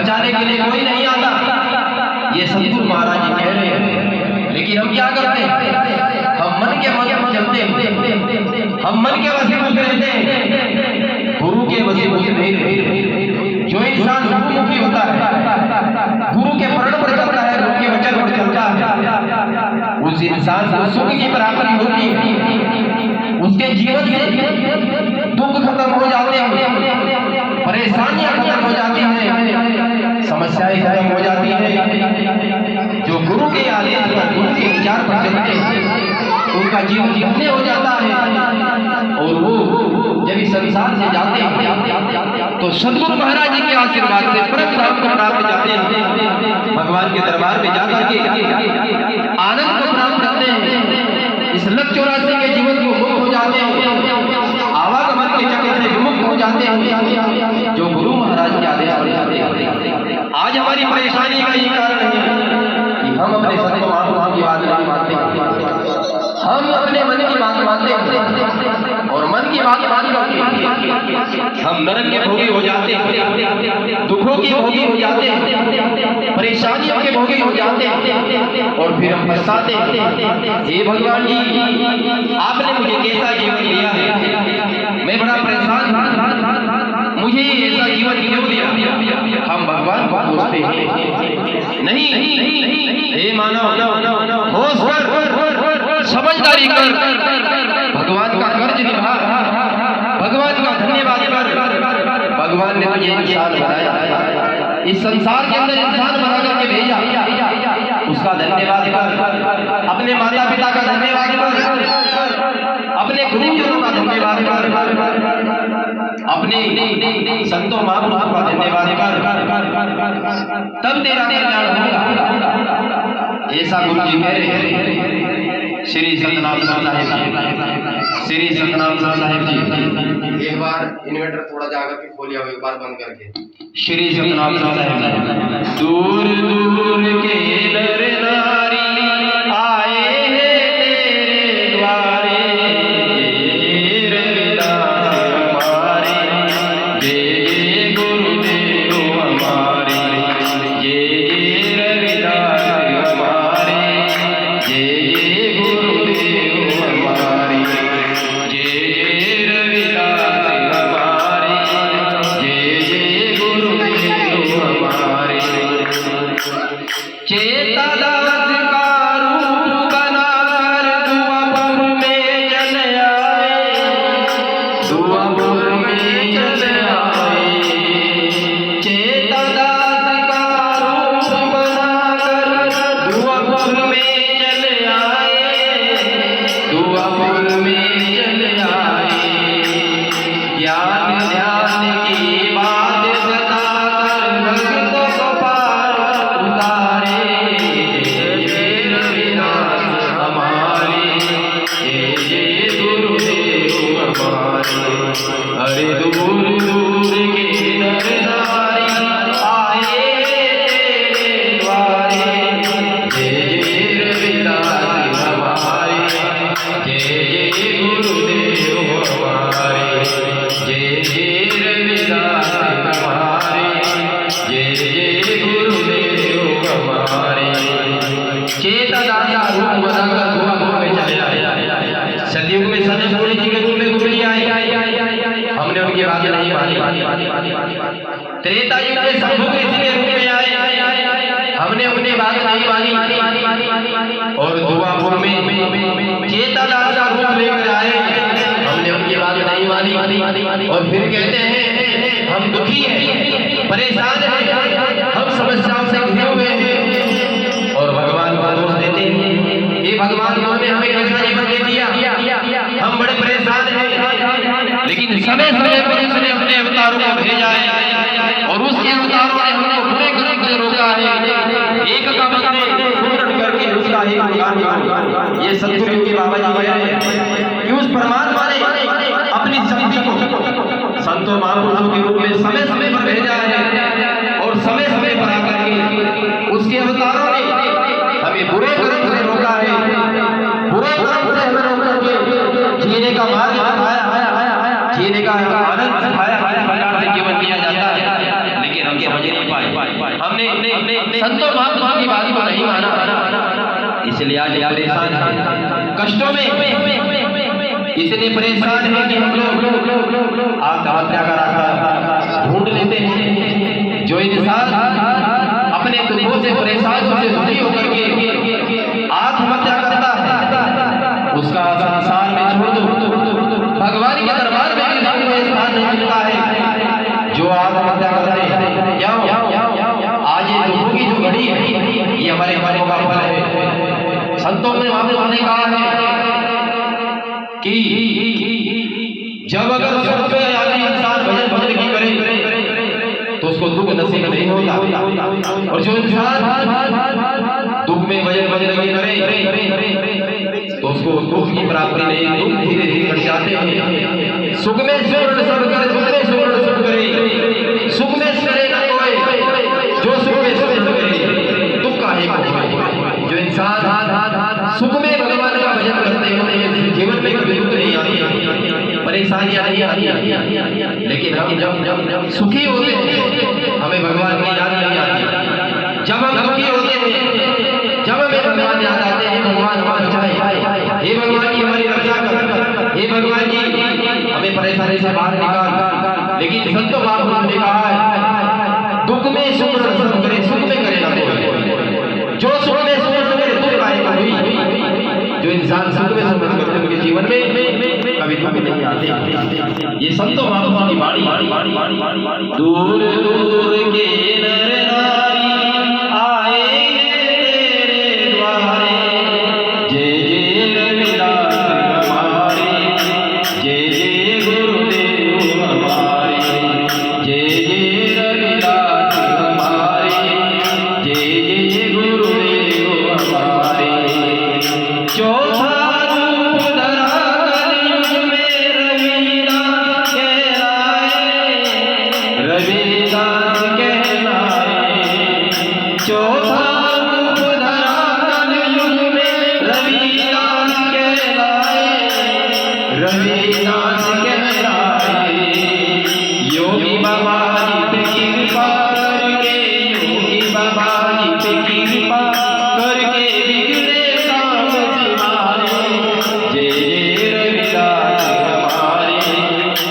बचाने के लिए कोई नहीं आता, ये सतगुरु महाराज जी कह रहे हैं। लेकिन हम क्या करते हैं? हम मन के मत चलते हैं, हम मन के वशीभूत रहते हैं, गुरु के वशीभूत नहीं रहते। जो इंसान गुरुमुखी होता है, गुरु के प्रण पर चलता है, गुरु के वचन पर चलता है, उस इंसान को सुख की प्राप्ति होती है, उसके जीवन में दुख खत्म हो जाते हैं, परेशानियां खत्म हो जाती हैं, समस्याएं खत्म हो जाती हैं। जो गुरु के आदेश पर, गुरु के विचार पर चलते हैं, उनका जीवन धन्य हो जाता है। और वो जब इस संसार से जाते हैं तो सद्गुरु महाराज जी के आशीर्वाद से परम धाम को प्राप्त जाते हैं, भगवान के दरबार में जाकर के आनंद को प्राप्त करते हैं, इस लक्ष्य 84 के जीवन को मुक्त हो जाते हैं, आवागमन के चक्र से विमुक्त हो जाते हैं, जो गुरु महाराज के आदेश पर जाते हैं। आज हमारी परेशानी का ये कारण है कि हम अपने संत महापुरुषों की बात नहीं मानते, हम अपने मन की बात मानते हैं, और मन की बात मान करके हम नरक के भोगी हो जाते हैं, दुखों के भोगी हो जाते हैं, परेशानियों के भोगी हो जाते हैं, और फिर हम पछताते हैं, हे भगवान जी आपने मुझे कैसा जीवन दिया है, मैं बड़ा परेशान हूं, मुझे ऐसा जीवन क्यों दिया? हम भगवान को पूछते हैं। नहीं, हे मानव होश कर, समझदारी कर, भगवान का कर्ज निभा, भगवान का धन्यवाद कर। भगवान ने तुझे इंसान बनाया, इस संसार के अंदर इंसान बना करके भेजा, उसका धन्यवाद कर, अपने माता पिता का धन्यवाद कर, अपने गुरुजनों का धन्यवाद कर, अपने संतों महापुरुषों का धन्यवाद कर, तब तेरा कल्याण होगा। ऐसा गुरु जी कह रहे हैं। श्री सतनाम साहिब जी, श्री सतनाम साहिब जी, एक बार इन्वर्टर थोड़ा जाकर के खोलिया, एक बार बंद करके। श्री सतनाम साहिब जी, दूर दूर के नर नारी आए हैं तेरे द्वारे, सतयुग में सतगुरु जी के रूप में गुरु जी आए, हमने उनकी बात नहीं मानी। त्रेता युग में शंभुक ऋषि के रूप में आए, हमने उनकी बात नहीं मानी। और दुआपुर में चेतादास का रूप लेकर आए, हमने उनकी बात नहीं मानी। और फिर कहते हैं हम दुखी हैं, परेशान हैं, हम समस्याओं से घिरे हुए हैं, और भगवान को दोष देते हैं, ये भगवान तुमने हमें कैसा जीवन दे दिया, हम बड़े परेशान हैं। लेकिन समय समय पर उसने अपने अवतारों को भेजा है, और उसके अवतारों ने हमको बुरे कर्म से रोका है। एक का बंदे पूर्ण करके उसका एक गान, ये सतगुरु के बाबा जी है कि उस परमात्मा ने अपनी शक्ति को संतों महापुरुषों के रूप में समय समय पर भेजा है, और समय समय पर आकर के उसके अवतारों ने हमें बुरे कर्म से रोका है, बुरे कर्म से हमें रोक करके जीने का मार्ग दिखाया, जीने का आनंद सिखाया, प्रकार से जीवन दिया जाता है। लेकिन हम समझ नहीं पाए, हमने संतों महात्मा की बात को नहीं माना, इसलिए आज परेशान है, कष्टों में इतने परेशान है कि हम लोग आत्महत्या का रास्ता ढूंढ लेते हैं। जो इंसान अपने दुखों से परेशान से दुखी होकर के आत्महत्या करता है, उसका संसार में छोड़ दो, भगवान के दरबार में भी कोई स्थान नहीं मिलता है। जो आत्महत्या करते हैं, क्या आज ये दुखों की जो घड़ी है, ये हमारे का फल है। संतों ने महापुरुषों ने कहा है कि जब अगर सुख में आदमी इंसान भजन की करे तो उसको दुख नसीब नहीं होता, और जो इंसान दुख में भजन की करे तो उसको दुख की प्राप्ति नहीं, दुख धीरे धीरे बढ़ जाते हैं। सुख में सुख करे, सुख में करे ना कोई, जो सुख में करे दुख का है। जो इंसान सुख में भगवान का भजन करते हैं, जीवन में कभी दुख नहीं आती, परेशानियां नहीं आती, लेकिन हम जब सुखी होते हैं हमें भगवान की याद नहीं आती। जब हम दुखी होते हैं, जब हमें भगवान याद आते हैं, भगवान हमारा बचाए, हे भगवान जी हमारी रक्षा कर, हे भगवान जी हमें परेशानी से बाहर निकाल। लेकिन संतों महापुरुषों ने कहा है दुख में सुख करे, सुख में करे ना कोई, जो सुख में सुख करे दुख आएगा हुई। जो इंसान सुख में सुख करते उनके जीवन में कभी कभी नहीं आते। ये संतों महापुरुषों की वाणी। दूर दूर के नर नारी आएंगे तेरे द्वारे, जय जय रविदास हमारे, जय जय गुरुदेव हमारे, जय जय रविदास हमारे, जय जय गुरुदेव हमारे। चौथा रूप धरा कलयुग में रविदास कहलाए, रविदास कहलाए। चौथा रूप धरा कलयुग में रविदास कहलाए, रविदास कहलाए। योगी बाबा जी पे कृपा करके, योगी बाबा जी पे कृपा करके बिगड़े काम सिवारे, जय जय रविदास हमारे,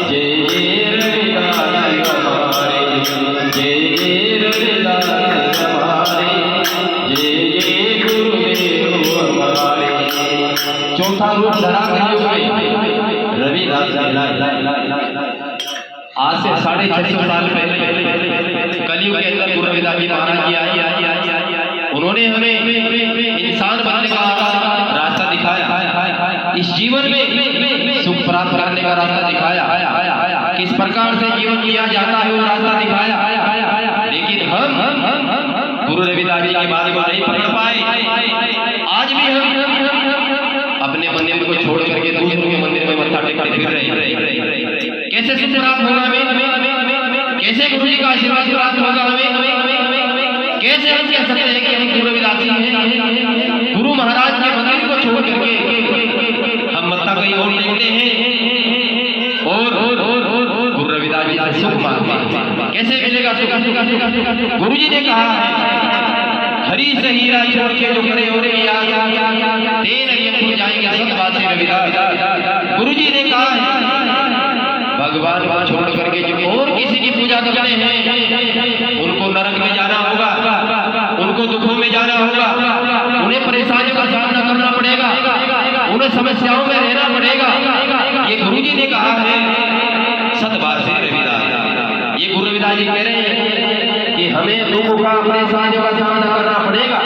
जय जय रविदास हमारे, जय जय रविदास हमारे, जय जय गुरुदेव हमारे। चौथा रूप धरा कलयुग में रविदास आज से 650 साल पहले कलयुग के अंदर गुरु रविदास जी महाराज जी आए। उन्होंने हमें इंसान बनने का रास्ता दिखाया, इस जीवन में सुख प्राप्त करने का रास्ता दिखाया, किस प्रकार से जीवन जिया जाता है वो रास्ता दिखाया। लेकिन हम गुरु रविदास जी की बात को नहीं पकड़ पाए। आज भी हम अपने मंदिर को छोड़ करके दूसरों के मंदिर में मत्था टेकते फिर रहे। कैसे सुख प्राप्त होगा हमें, कैसे गुरु जी का आशीर्वाद प्राप्त होगा हमें, कैसे हम कह सकते हैं कि हम गुरु रविदासी हैं। गुरु महाराज के मंदिर को छोड़ करके हम मत्था कहीं और टेकते हैं और गुरु रविदास जी से सुख मांगते हैं। कैसे मिलेगा सुख? गुरु जी ने कहा है हरी से हीरा छोड़ के जो करे हो रही तेन यम जाएंगे सब बातें रविदास। गुरु जी ने कहा है भगवान को छोड़ करके जो और किसी की पूजा करते हैं उनको नरक में जाना होगा, उनको दुखों में जाना होगा, उन्हें परेशानियों का सामना करना पड़ेगा, उन्हें समस्याओं में रहना पड़ेगा। ये गुरु जी ने कहा है सत बात है रविदास। ये गुरु रविदास जी कह रहे हैं कि हमें दुख का परेशानियों का सामना करना पड़ेगा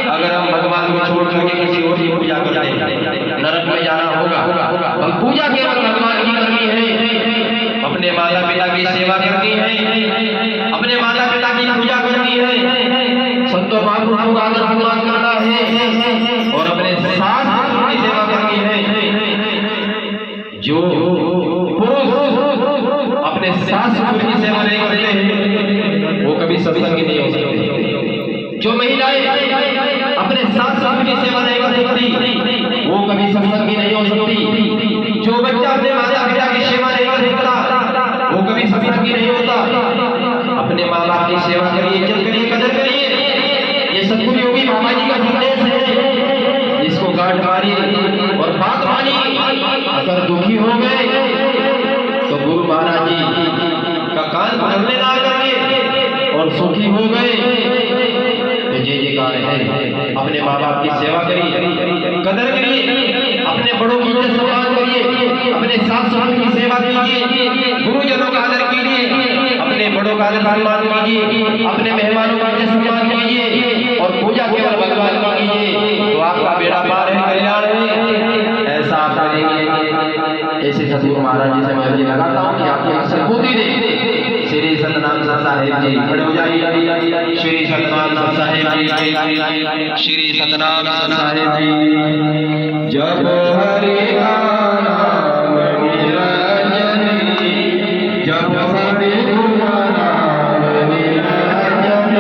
अगर हम भगवान को छोड़ करके किसी और की पूजा करें, नरक में जाना होगा। हम पूजा केवल भगवान की करनी है, अपने माता पिता की सेवा करनी है, अपने माता पिता की पूजा करनी है, संतों महापुरुषों का आदर सम्मान करना है और अपने सास ससुर की सेवा करनी है। जो पुरुष अपने सास ससुर की सेवा नहीं करते हैं वो कभी सत्संगी नहीं हो सकते। जो महिलाएं अपने सास ससुर की सेवा नहीं कर सकती वो कभी सत्संगी नहीं हो सकती। जो बच्चा अपने माता पिता की सेवा नहीं कर सकता वो कभी सत्संगी नहीं होता। अपने माँ बाप बाप की सेवा करिए, इज्जत करिए, कदर करिए। ये सतगुरु योगी बाबा जी का संदेश है। इसको गांठ मारिए और बात मानिए। अगर दुखी हो गए तो गुरु महाराज जी का कान पकड़ लेना करके, और सुखी हो गए तो जय जयकार है। अपने माँ बाप की सेवा करिए, कदर करिए, अपने बड़ों की इज्जत सम्मान करिए, अपने सास ससुर की सेवा कीजिए, गुरुजनों का आदर कीजिए, अपने बड़ों का आदर सम्मान कीजिए, अपने मेहमानों का इज्जत सम्मान कीजिए, और पूजा केवल भगवान की कीजिए, तो आपका बेड़ा पार है, कल्याण है। ऐसा आप करेंगे। ऐसे सतगुरु महाराज जी से मैं अर्जी लगाता हूँ कि आपकी सद्बुद्धि दे। श्री सतनाम साहेब जी खड़े हो जाइए। श्री सतनाम साहेब जी, श्री सतनाम साहेब जी। जब हरि का नाम निरंजन, जब हरि का नाम निरंजन,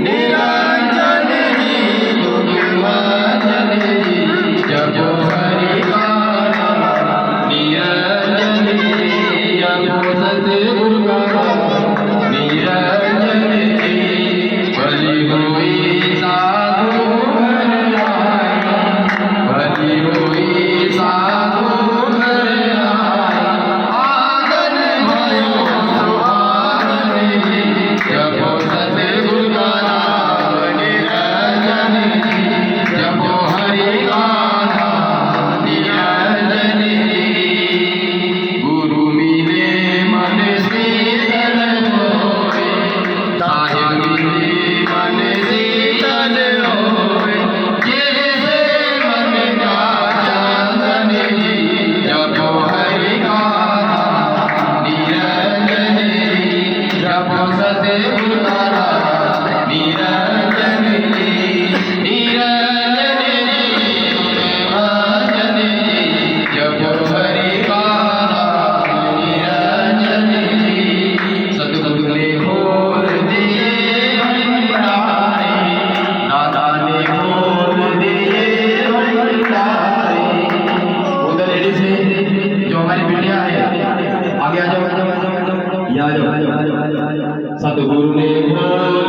निरंजन जी दुख मोचन जी। जब हरि का नाम निरंजन, जब सतगुरु का नाम निरंजन जी। भली हुई साधु घर आए, भली हुई साधु घर आए, आंगन भयो सुहागन जी। जब सतगुरु का नाम निरंजन जी, जब हरि का नाम निरंजन जी। गुरु मिले मन शीतल होए, साहिब मिले मन शीतल होए, जैसे मन का चंदन जी। जब हरि का नाम निरंजन जी, जब सतगुरु का नाम निरंजन जी। निरंजन जी, निरंजन जी, जब हरि का नाम निरंजन जी। सतगुरु ने खोल दिए भंडारे, दादा ने खोल दिए भंडारे। उधर लेडीज है जो हमारी बिटिया है, आगे आ जाओ, आ जाओ, आ जाओ, आ जाओ, आ जाओ। सतगुरु ने खोल